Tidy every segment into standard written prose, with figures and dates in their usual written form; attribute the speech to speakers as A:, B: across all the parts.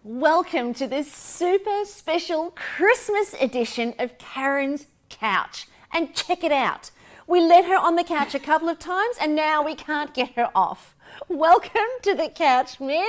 A: Welcome to this super special Christmas edition of Carren's Couch. And check it out. We let her on the couch a couple of times and now we can't get her off. Welcome to the couch, Min.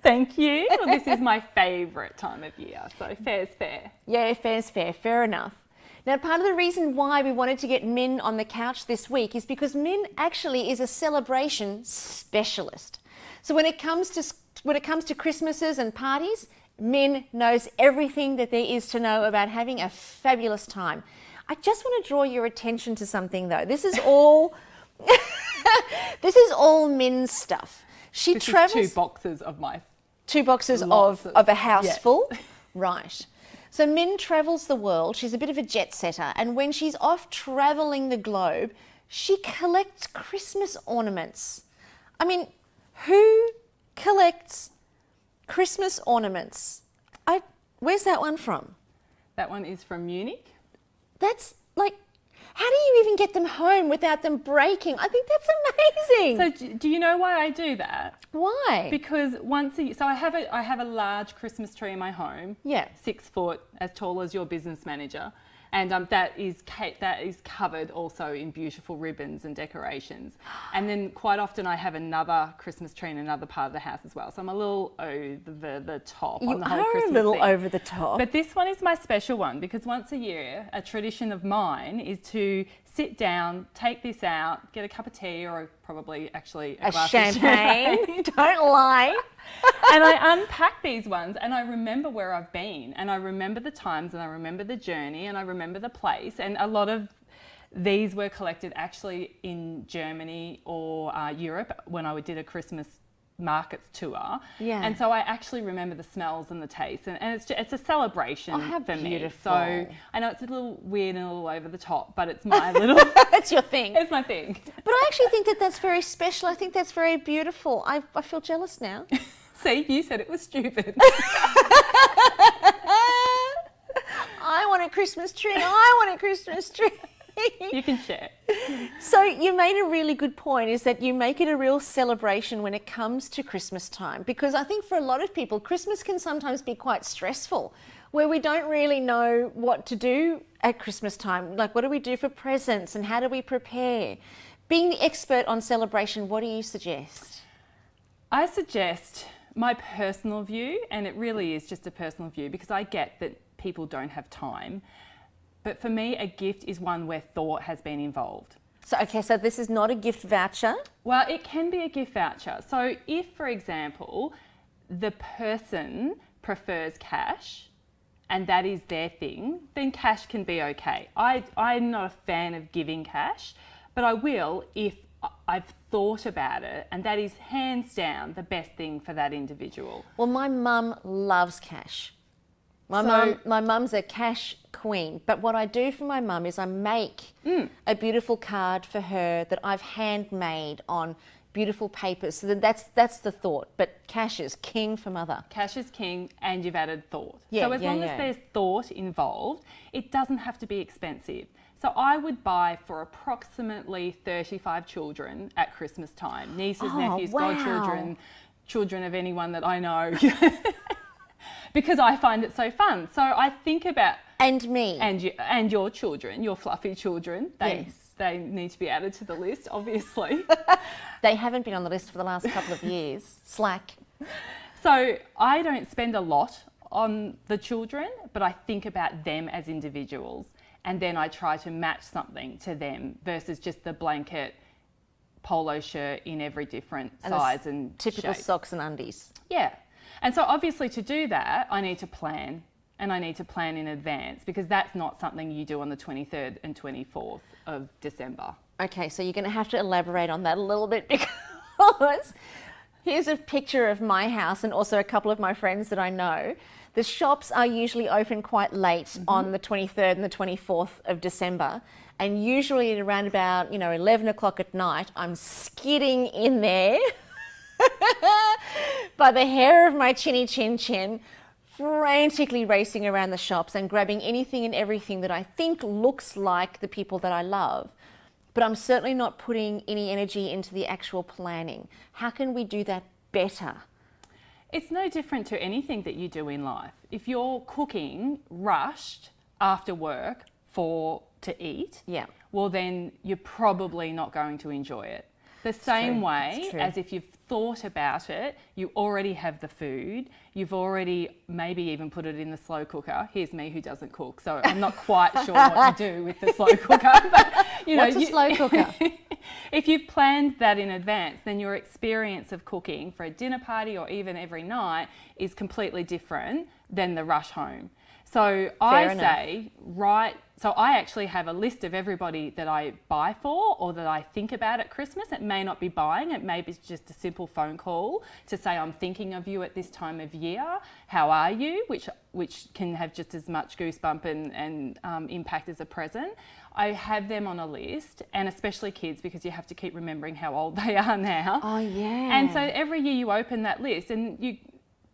B: Thank you. Well, this is my favourite time of year, so fair's fair.
A: Yeah, fair's fair. Fair enough. Now, part of the reason why we wanted to get Min on the couch this week is because Min actually is a celebration specialist. So when it comes to Christmases and parties, Min knows everything that there is to know about having a fabulous time. I just want to draw your attention to something though. This is all Min's stuff. She travels
B: is
A: two boxes of a house
B: yes.
A: full. Right. So Min travels the world. She's a bit of a jet setter, and when she's off traveling the globe, she collects Christmas ornaments. I mean, who collects Christmas ornaments? Where's that one from?
B: That one is from Munich.
A: That's like, how do you even get them home without them breaking? I think that's amazing.
B: So do you know why I do that?
A: Why?
B: Because I have a large Christmas tree in my home.
A: Yeah.
B: 6 foot, as tall as your business manager. And that is covered also in beautiful ribbons and decorations. And then quite often I have another Christmas tree in another part of the house as well. So I'm a little over the top on the whole Christmas
A: You are a little
B: thing.
A: over the top.
B: But this one is my special one because once a year, a tradition of mine is to sit down, take this out, get a cup of tea or probably actually a glass
A: champagne.
B: of champagne.
A: Don't lie.
B: And I unpack these ones and I remember where I've been and I remember the times and I remember the journey and I remember the place. And a lot of these were collected actually in Germany or Europe when I did a Christmas markets tour.
A: Yeah.
B: And so I actually remember the smells and the tastes and it's a celebration for me. So I know it's a little weird and a little over the top, but it's my little...
A: It's your thing.
B: It's my thing.
A: But I actually think that that's very special. I think that's very beautiful. I feel jealous now.
B: See, you said it was stupid.
A: I want a Christmas tree. I want a Christmas tree.
B: You can share.
A: So you made a really good point, is that you make it a real celebration when it comes to Christmas time, because I think for a lot of people, Christmas can sometimes be quite stressful, where we don't really know what to do at Christmas time. Like, what do we do for presents and how do we prepare? Being the expert on celebration, what do you suggest?
B: I suggest my personal view, and it really is just a personal view because I get that people don't have time. But for me, a gift is one where thought has been involved.
A: So this is not a gift voucher?
B: Well, it can be a gift voucher. So if, for example, the person prefers cash and that is their thing, then cash can be okay. I'm not a fan of giving cash, but I will if I've thought about it, and that is hands down the best thing for that individual.
A: Well, my mum loves cash. My mum's a cash queen, but what I do for my mum is I make a beautiful card for her that I've handmade on beautiful papers. So that's the thought. But cash is king for mother.
B: Cash is king, and you've added thought.
A: Yeah,
B: so as long as there's thought involved, it doesn't have to be expensive. So I would buy for approximately 35 children at Christmas time. Nieces, nephews, godchildren, children of anyone that I know. Because I find it so fun. So I think about...
A: And me.
B: And your children, your fluffy children.
A: Yes.
B: They need to be added to the list, obviously.
A: They haven't been on the list for the last couple of years. Slack.
B: So I don't spend a lot on the children, but I think about them as individuals. And then I try to match something to them versus just the blanket polo shirt in every different size and
A: typical
B: shape.
A: Socks and undies.
B: Yeah. And so obviously to do that, I need to plan, and I need to plan in advance because that's not something you do on the 23rd and 24th of December.
A: Okay, so you're going to have to elaborate on that a little bit because here's a picture of my house and also a couple of my friends that I know. The shops are usually open quite late on the 23rd and the 24th of December. And usually at around about, 11 o'clock at night, I'm skidding in there by the hair of my chinny chin chin, frantically racing around the shops and grabbing anything and everything that I think looks like the people that I love. But I'm certainly not putting any energy into the actual planning. How can we do that better?
B: It's no different to anything that you do in life. If you're cooking rushed after work to eat,
A: Yeah.
B: well then you're probably not going to enjoy it. The same way as if you've thought about it, you already have the food, you've already maybe even put it in the slow cooker. Here's me who doesn't cook, so I'm not quite sure what to do with the slow cooker. But,
A: What's a slow cooker?
B: If you've planned that in advance, then your experience of cooking for a dinner party or even every night is completely different than the rush home. So I actually have a list of everybody that I buy for or that I think about at Christmas. It may not be buying, it may be just a simple phone call to say, I'm thinking of you at this time of year. How are you? Which can have just as much goosebump and impact as a present. I have them on a list, and especially kids, because you have to keep remembering how old they are now.
A: Oh, yeah.
B: And so every year you open that list and you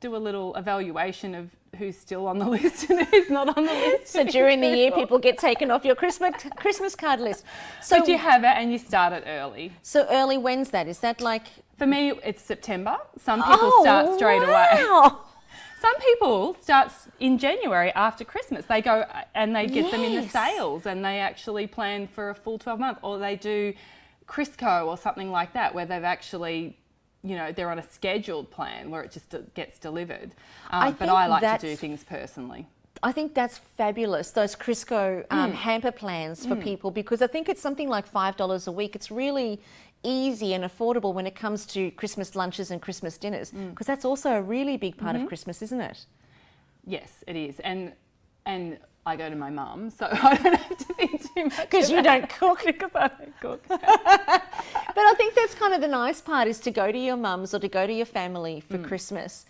B: do a little evaluation of who's still on the list and who's not on the list.
A: So during the year, people get taken off your Christmas card list. So
B: but you have it and you start it early.
A: So early, when's that? Is that like...
B: For me, it's September. Some people start straight away. Some people start in January after Christmas. They go and they get them in the sales and they actually plan for a full 12 months, or they do Crisco or something like that where they've actually, you know, they're on a scheduled plan where it just gets delivered. But I like to do things personally.
A: I think that's fabulous, those Crisco hamper plans for people, because I think it's something like $5 a week. It's really easy and affordable when it comes to Christmas lunches and Christmas dinners, because that's also a really big part of Christmas, isn't it?
B: Yes, it is. And I go to my mum, so I don't have to think too much.
A: Because you don't cook.
B: Because I don't cook.
A: But I think that's kind of the nice part, is to go to your mum's or to go to your family for Christmas.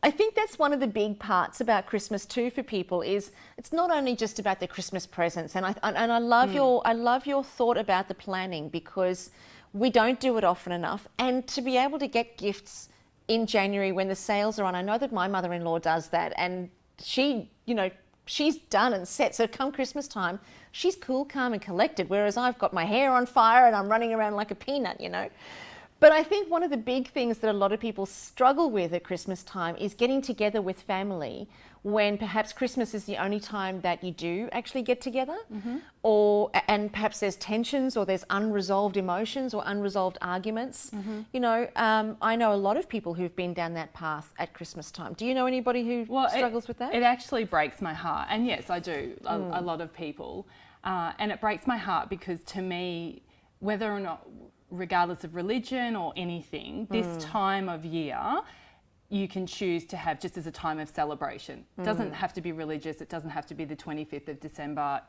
A: I think that's one of the big parts about Christmas too for people, is it's not only just about the Christmas presents, and I love your thought about the planning, because we don't do it often enough, and to be able to get gifts in January when the sales are on. I know that my mother-in-law does that, and she, you know, she's done and set. So come Christmas time, she's cool, calm and collected, whereas I've got my hair on fire and I'm running around like a peanut, you know. But I think one of the big things that a lot of people struggle with at Christmas time is getting together with family when perhaps Christmas is the only time that you do actually get together, and perhaps there's tensions or there's unresolved emotions or unresolved arguments. You know, I know a lot of people who've been down that path at Christmas time. Do you know anybody who struggles with that?
B: It actually breaks my heart. And yes, I do, a lot of people. And it breaks my heart because, to me, whether or not, regardless of religion or anything, this time of year you can choose to have just as a time of celebration. It doesn't have to be religious, it doesn't have to be the 25th of December,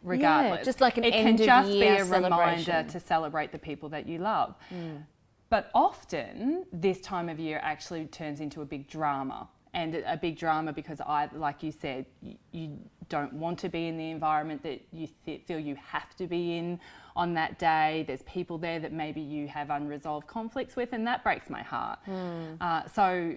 B: regardless.
A: Yeah, just like an
B: it
A: end
B: can
A: of
B: just
A: year
B: be a
A: celebration.
B: reminder to celebrate the people that you love. But often this time of year actually turns into a big drama. And a big drama because, like you said, you don't want to be in the environment that you feel you have to be in on that day. There's people there that maybe you have unresolved conflicts with, and that breaks my heart. So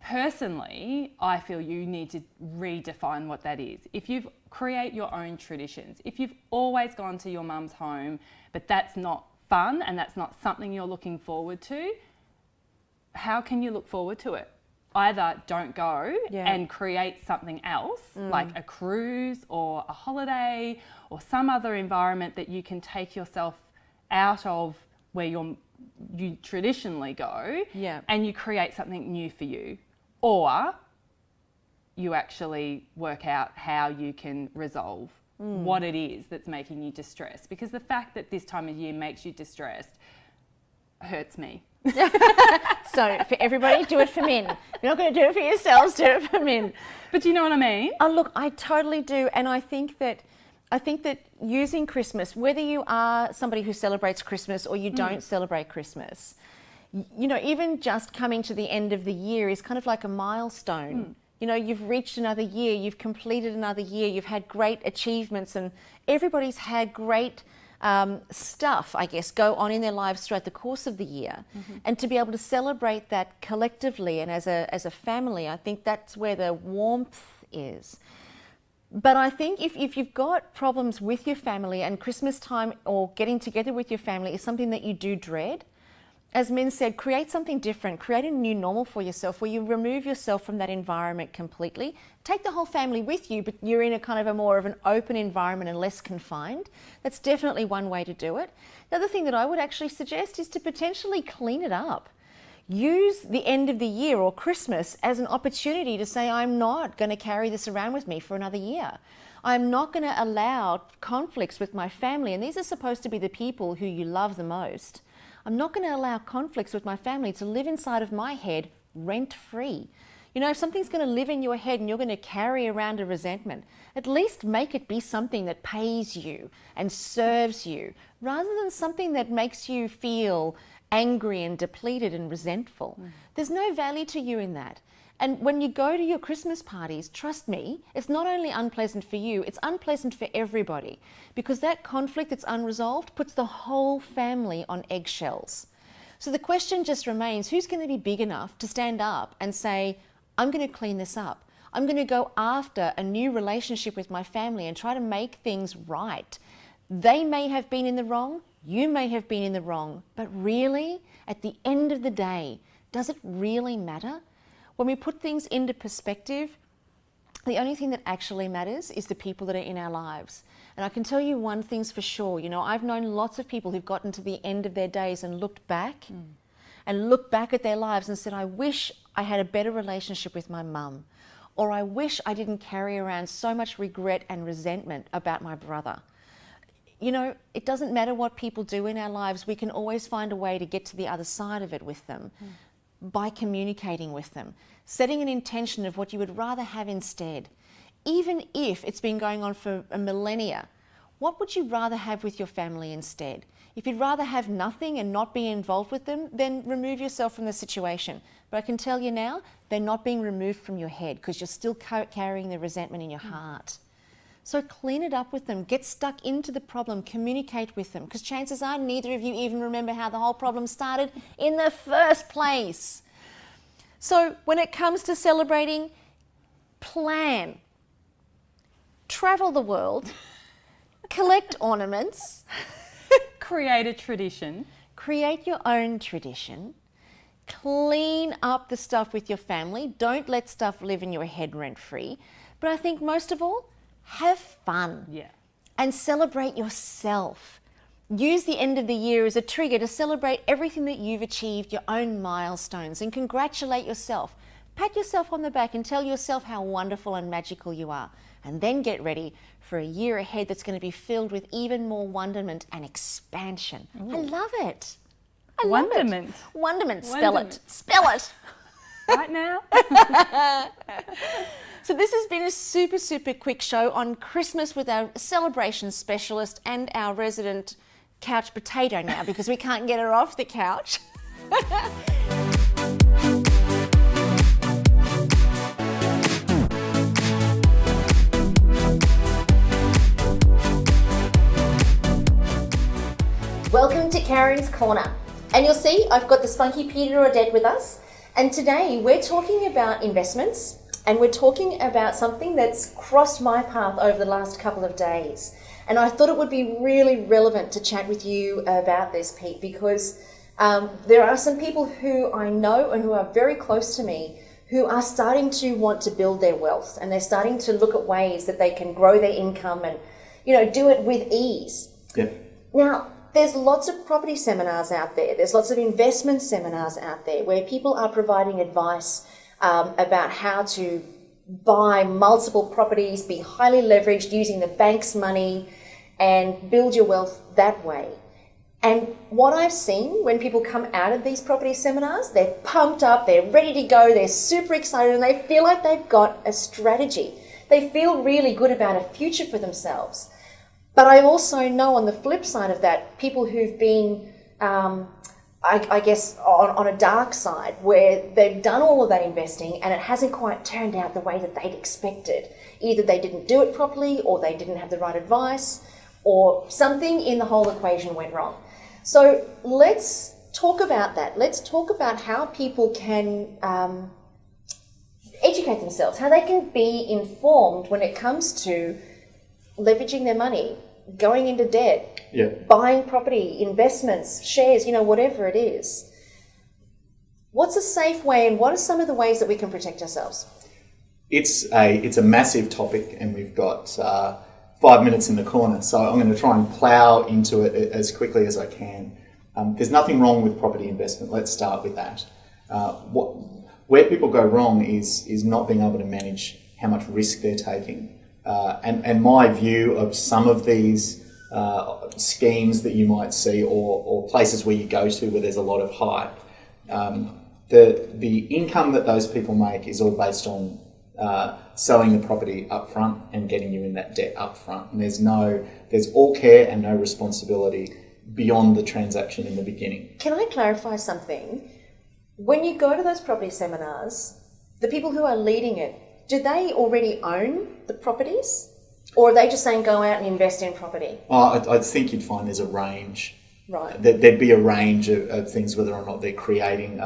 B: personally, I feel you need to redefine what that is. If you create your own traditions, if you've always gone to your mum's home, but that's not fun and that's not something you're looking forward to, how can you look forward to it? Either don't go and create something else, like a cruise or a holiday or some other environment that you can take yourself out of where you traditionally go, and you create something new for you. Or you actually work out how you can resolve what it is that's making you distressed. Because the fact that this time of year makes you distressed hurts me.
A: So for everybody, do it for Min. If you're not going to do it for yourselves, do it for Min.
B: But do you know what I mean?
A: Oh, look, I totally do. And I think that using Christmas, whether you are somebody who celebrates Christmas or you don't celebrate Christmas, you know, even just coming to the end of the year is kind of like a milestone. You know, you've reached another year, you've completed another year, you've had great achievements, and everybody's had great stuff, I guess, go on in their lives throughout the course of the year. And to be able to celebrate that collectively and as a family, I think that's where the warmth is. But I think if you've got problems with your family, and Christmas time or getting together with your family is something that you do dread, as Min said, create something different. Create a new normal for yourself where you remove yourself from that environment completely. Take the whole family with you, but you're in a kind of a more of an open environment and less confined. That's definitely one way to do it. The other thing that I would actually suggest is to potentially clean it up. Use the end of the year or Christmas as an opportunity to say, I'm not going to carry this around with me for another year. I'm not going to allow conflicts with my family, and these are supposed to be the people who you love the most. I'm not going to allow conflicts with my family to live inside of my head rent-free. You know, if something's going to live in your head and you're going to carry around a resentment, at least make it be something that pays you and serves you, rather than something that makes you feel angry and depleted and resentful. There's no value to you in that. And when you go to your Christmas parties, trust me, it's not only unpleasant for you, it's unpleasant for everybody, because that conflict that's unresolved puts the whole family on eggshells. So the question just remains, who's going to be big enough to stand up and say, I'm going to clean this up. I'm going to go after a new relationship with my family and try to make things right. They may have been in the wrong, you may have been in the wrong, but really, at the end of the day, does it really matter? When we put things into perspective, the only thing that actually matters is the people that are in our lives. And I can tell you one thing's for sure, you know, I've known lots of people who've gotten to the end of their days and looked back at their lives and said, I wish I had a better relationship with my mum, or I wish I didn't carry around so much regret and resentment about my brother. You know, it doesn't matter what people do in our lives, we can always find a way to get to the other side of it with them. By communicating with them, setting an intention of what you would rather have instead. Even if it's been going on for a millennia, what would you rather have with your family instead? If you'd rather have nothing and not be involved with them, then remove yourself from the situation. But I can tell you now, they're not being removed from your head because you're still carrying the resentment in your heart. So clean it up with them, get stuck into the problem, communicate with them, because chances are neither of you even remember how the whole problem started in the first place. So when it comes to celebrating, plan, travel the world, collect ornaments,
B: Create a tradition.
A: create your own tradition, clean up the stuff with your family, don't let stuff live in your head rent-free, but I think most of all, have fun.
B: Yeah.
A: And celebrate yourself. Use the end of the year as a trigger to celebrate everything that you've achieved, your own milestones, and congratulate yourself. Pat yourself on the back and tell yourself how wonderful and magical you are. And then get ready for a year ahead that's going to be filled with even more wonderment and expansion. I love it. I love
B: Wonderment.
A: it. Wonderment. Spell
B: Wonderment.
A: it. Spell it.
B: Right now?
A: So this has been a super, super quick show on Christmas with our celebration specialist and our resident couch potato now because we can't get her off the couch. Welcome to Carren's Corner. And you'll see I've got the spunky Peter Odette with us. And today we're talking about investments, and we're talking about something that's crossed my path over the last couple of days. And I thought it would be really relevant to chat with you about this, Pete, because there are some people who I know and who are very close to me who are starting to want to build their wealth, and they're starting to look at ways that they can grow their income and, you know, do it with ease.
C: Yeah.
A: Now, there's lots of property seminars out there. There's lots of investment seminars out there where people are providing advice about how to buy multiple properties, be highly leveraged using the bank's money and build your wealth that way. And what I've seen when people come out of these property seminars, they're pumped up, they're ready to go, they're super excited, and they feel like they've got a strategy. They feel really good about a future for themselves. But I also know on the flip side of that, people who've been, I guess, on a dark side, where they've done all of that investing and it hasn't quite turned out the way that they'd expected. Either they didn't do it properly, or they didn't have the right advice, or something in the whole equation went wrong. So let's talk about that. Let's talk about how people can educate themselves, how they can be informed when it comes to leveraging their money, going into debt,
C: Yeah.
A: buying property, investments, shares, you know, whatever it is. What's a safe way, and what are some of the ways that we can protect ourselves?
C: It's a massive topic, and we've got 5 minutes in the corner, so I'm going to try and plough into it as quickly as I can. There's nothing wrong with property investment. Let's start with that. Where people go wrong is not being able to manage how much risk they're taking. And my view of some of these schemes that you might see, or places where you go to where there's a lot of hype, the income that those people make is all based on selling the property up front and getting you in that debt up front. And there's all care and no responsibility beyond the transaction in the beginning.
A: Can I clarify something? When you go to those property seminars, the people who are leading it, do they already own the properties? Or are they just saying go out and invest in property?
C: I think you'd find there's a range.
A: Right.
C: There'd be a range of things, whether or not they're creating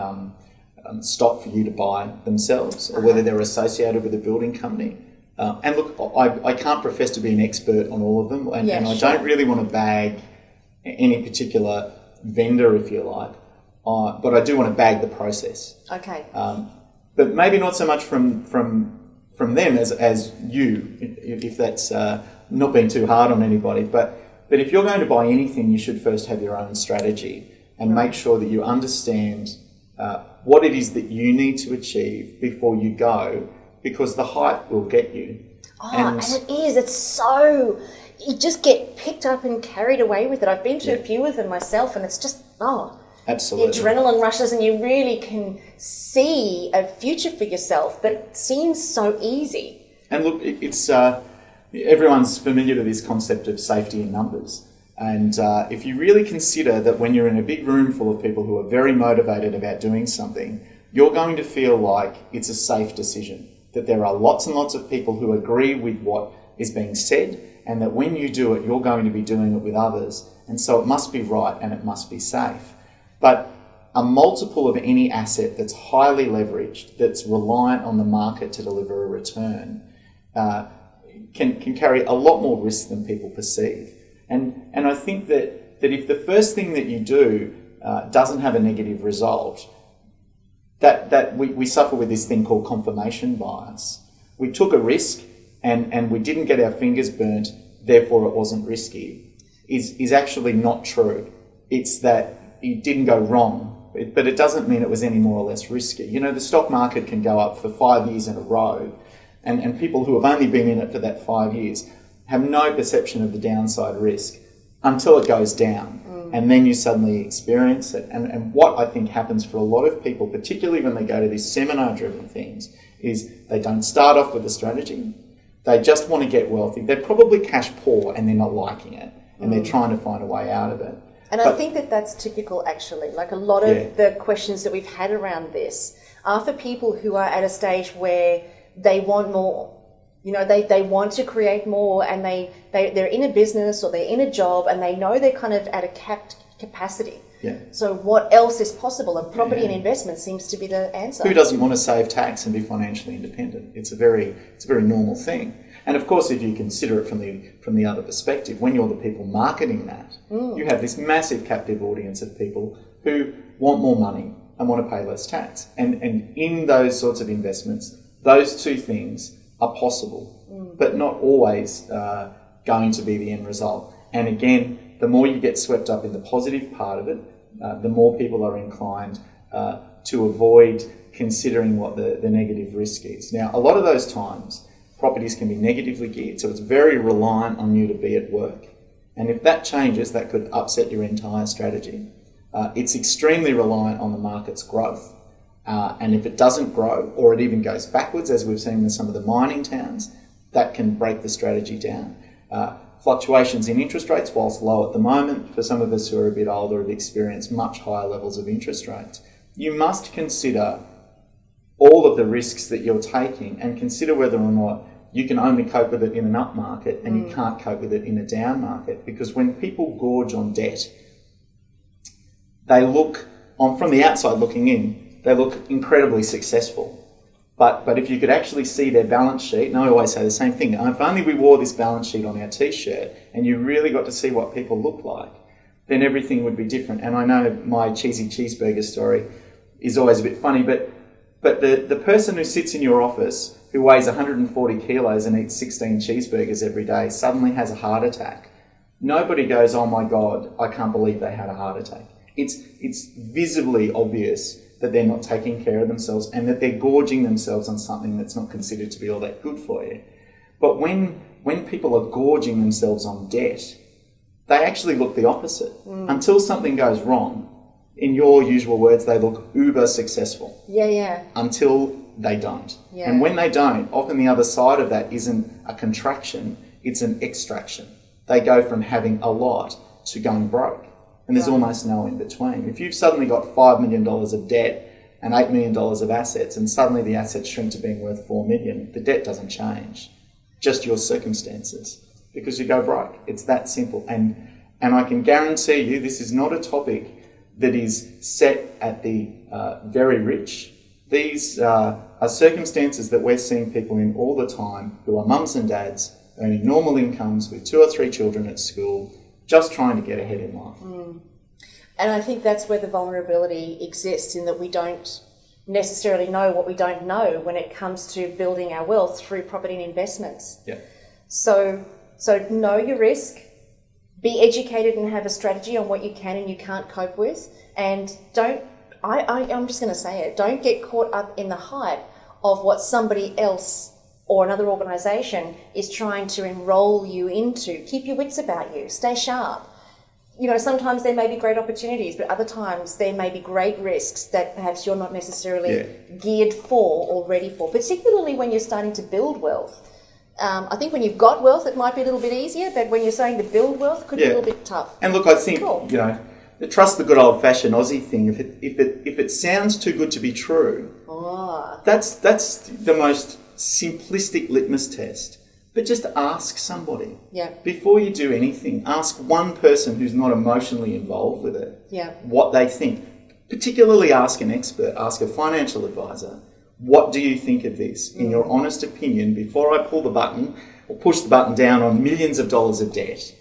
C: stock for you to buy themselves, or whether they're associated with a building company. And look, I can't profess to be an expert on all of them, and I don't really want to bag any particular vendor, if you like, but I do want to bag the process.
A: Okay.
C: But maybe not so much from them as you, if that's not being too hard on anybody. But if you're going to buy anything, you should first have your own strategy and make sure that you understand what it is that you need to achieve before you go, because the hype will get you.
A: And it is. It's so... You just get picked up and carried away with it. I've been to a few of them myself, and it's just,
C: absolutely. The
A: adrenaline rushes, and you really can see a future for yourself that seems so easy.
C: And look, it's everyone's familiar to this concept of safety in numbers. And if you really consider that when you're in a big room full of people who are very motivated about doing something, you're going to feel like it's a safe decision, that there are lots and lots of people who agree with what is being said, and that when you do it, you're going to be doing it with others. And so it must be right and it must be safe. But a multiple of any asset that's highly leveraged, that's reliant on the market to deliver a return, can carry a lot more risk than people perceive. And I think that if the first thing that you do doesn't have a negative result, that we suffer with this thing called confirmation bias. We took a risk and we didn't get our fingers burnt, therefore it wasn't risky, is actually not true. It's that it didn't go wrong, but it doesn't mean it was any more or less risky. You know, the stock market can go up for 5 years in a row, and people who have only been in it for that 5 years have no perception of the downside risk until it goes down. And then you suddenly experience it. And what I think happens for a lot of people, particularly when they go to these seminar-driven things, is they don't start off with a strategy. They just want to get wealthy. They're probably cash poor and they're not liking it, and they're trying to find a way out of it.
A: And I think that's typical, actually. Like a lot of the questions that we've had around this are for people who are at a stage where they want more. You know, they want to create more, and they're in a business or they're in a job, and they know they're kind of at a capped capacity.
C: Yeah.
A: So what else is possible? And property and investment seems to be the answer.
C: Who doesn't want to save tax and be financially independent? It's a very normal thing. And of course, if you consider it from the other perspective, when you're the people marketing that, you have this massive captive audience of people who want more money and want to pay less tax. And in those sorts of investments, those two things are possible, but not always going to be the end result. And again, the more you get swept up in the positive part of it, the more people are inclined to avoid considering what the negative risk is. Now, a lot of those times, properties can be negatively geared, so it's very reliant on you to be at work. And if that changes, that could upset your entire strategy. It's extremely reliant on the market's growth. And if it doesn't grow, or it even goes backwards, as we've seen with some of the mining towns, that can break the strategy down. Fluctuations in interest rates, whilst low at the moment, for some of us who are a bit older have experienced much higher levels of interest rates. You must consider all of the risks that you're taking and consider whether or not you can only cope with it in an up market and you can't cope with it in a down market. Because when people gorge on debt, they look, from the outside looking in, they look incredibly successful. But if you could actually see their balance sheet, and I always say the same thing, if only we wore this balance sheet on our t-shirt and you really got to see what people look like, then everything would be different. And I know my cheesy cheeseburger story, is always a bit funny, but the person who sits in your office who weighs 140 kilos and eats 16 cheeseburgers every day suddenly has a heart attack. Nobody goes, oh my God, I can't believe they had a heart attack. It's visibly obvious that they're not taking care of themselves and that they're gorging themselves on something that's not considered to be all that good for you. But when people are gorging themselves on debt, they actually look the opposite. Until something goes wrong, in your usual words, they look uber successful.
A: Yeah.
C: Until they don't.
A: Yeah.
C: And when they don't, often the other side of that isn't a contraction, it's an extraction. They go from having a lot to going broke. And there's almost no in between. If you've suddenly got $5 million of debt and $8 million of assets, and suddenly the assets shrink to being worth $4 million, the debt doesn't change. Just your circumstances. Because you go broke. It's that simple. And I can guarantee you this is not a topic that is set at the very rich. These are circumstances that we're seeing people in all the time who are mums and dads earning normal incomes with 2 or 3 children at school, just trying to get ahead in life.
A: And I think that's where the vulnerability exists, in that we don't necessarily know what we don't know when it comes to building our wealth through property and investments.
C: Yeah.
A: So know your risk, be educated and have a strategy on what you can and you can't cope with, and I'm just going to say it, don't get caught up in the hype of what somebody else or another organisation is trying to enroll you into. Keep your wits about you, stay sharp. You know, sometimes there may be great opportunities, but other times there may be great risks that perhaps you're not necessarily geared for or ready for, particularly when you're starting to build wealth. I think when you've got wealth, it might be a little bit easier, but when you're starting to build wealth, it could be a little bit tough.
C: And look, I think, trust the good old-fashioned Aussie thing. If it sounds too good to be true, that's the most simplistic litmus test. But just ask somebody.
A: Yeah.
C: Before you do anything, ask one person who's not emotionally involved with it what they think. Particularly ask an expert, ask a financial advisor, what do you think of this? In your honest opinion, before I pull the button or push the button down on millions of dollars of debt,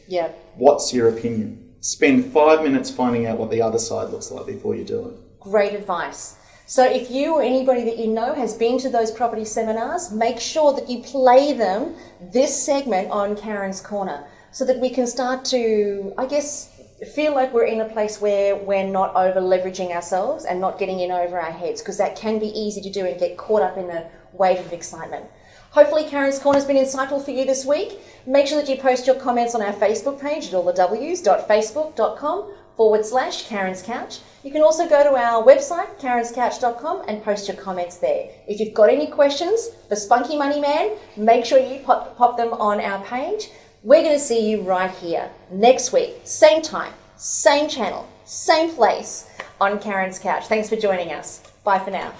C: what's your opinion? Spend 5 minutes finding out what the other side looks like before you do it.
A: Great advice. So if you or anybody that you know has been to those property seminars, make sure that you play them this segment on Carren's Corner so that we can start to, I guess, feel like we're in a place where we're not over leveraging ourselves and not getting in over our heads, because that can be easy to do and get caught up in the wave of excitement. Hopefully Carren's Corner has been insightful for you this week. Make sure that you post your comments on our Facebook page at allthews.facebook.com/Carren's Couch. You can also go to our website, carrenscouch.com, and post your comments there. If you've got any questions for Spunky Money Man, make sure you pop them on our page. We're going to see you right here next week, same time, same channel, same place on Carren's Couch. Thanks for joining us. Bye for now.